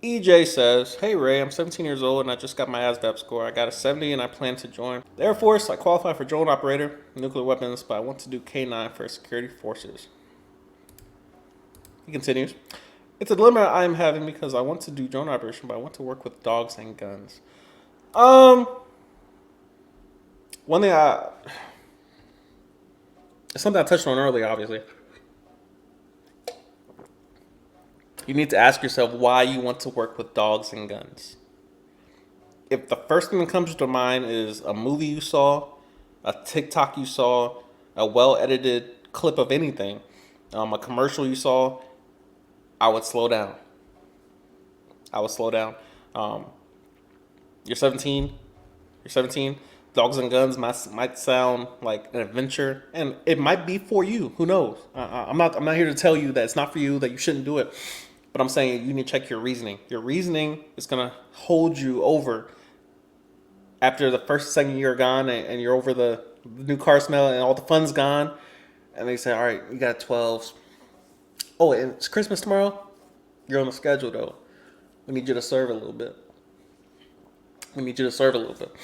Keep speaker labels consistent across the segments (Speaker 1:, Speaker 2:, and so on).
Speaker 1: EJ says, "Hey Ray, I'm 17 years old and I just got my ASVAB score. I got a 70 and I plan to join the Air Force. I qualify for drone operator, nuclear weapons, but I want to do K9 for security forces." He continues, "It's a dilemma I'm having because I want to do drone operation, but I want to work with dogs and guns." Um, One thing it's something I touched on earlier, obviously. You need to ask yourself why you want to work with dogs and guns. If the first thing that comes to mind is a movie you saw, a TikTok you saw, a well edited clip of anything, a commercial you saw, I would slow down. I would slow down. Um, you're 17. You're 17. Dogs and guns might sound like an adventure, and it might be for you. Who knows? I'm not here to tell you that it's not for you, that you shouldn't do it. But I'm saying you need to check your reasoning. Your reasoning is gonna hold you over after the first, second year gone, and you're over the new car smell and all the fun's gone. And they say, "All right, you got 12. Oh, and it's Christmas tomorrow. You're on the schedule though. We need you to serve a little bit. We need you to serve a little bit."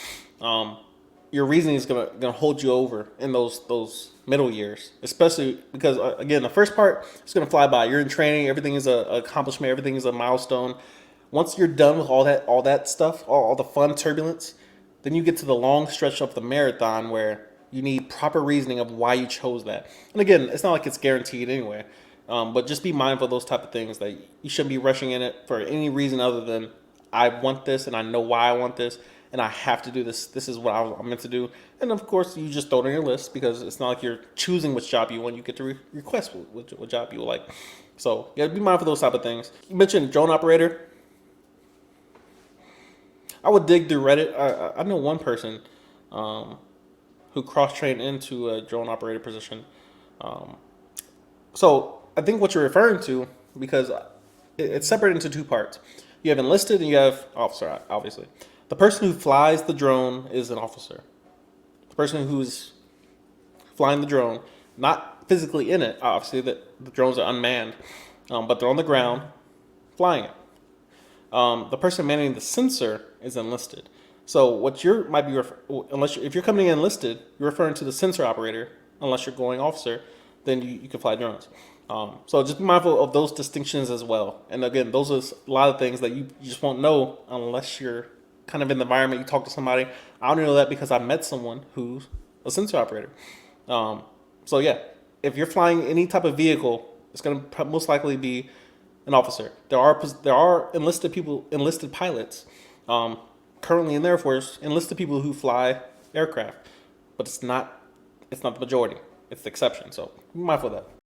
Speaker 1: Your reasoning is gonna hold you over in those middle years, especially because again, the first part is gonna fly by. You're in training. Everything is a accomplishment. Everything is a milestone. Once you're done with all that stuff, all the fun turbulence, then you get to the long stretch of the marathon where you need proper reasoning of why you chose that. And again, it's not like it's guaranteed anyway. But just be mindful of those type of things, that you shouldn't be rushing in it for any reason other than I want this and I know why I want this and I have to do this. This is what I'm meant to do. And of course, you just throw it on your list because it's not like you're choosing which job you want. You get to request what job you would like. So yeah, be mindful of those type of things. You mentioned drone operator. I would dig through Reddit. I know one person who cross trained into a drone operator position. Um, so I think what you're referring to, because it's separated into two parts. You have enlisted and you have officer, obviously. The person who flies the drone is an officer. The person who's flying the drone, not physically in it, obviously, the drones are unmanned, but they're on the ground flying it. The person manning the sensor is enlisted. So what you might be if you're coming in enlisted, you're referring to the sensor operator. Unless you're going officer, then you can fly drones. So just be mindful of those distinctions as well. And again, those are a lot of things that you just won't know unless you're kind of in the environment. You talk to somebody. I only know that because I met someone who's a sensor operator. So yeah, if you're flying any type of vehicle, it's going to most likely be an officer. There are enlisted pilots, currently in the Air Force, enlisted people who fly aircraft, but it's not the majority. It's the exception. So be mindful of that.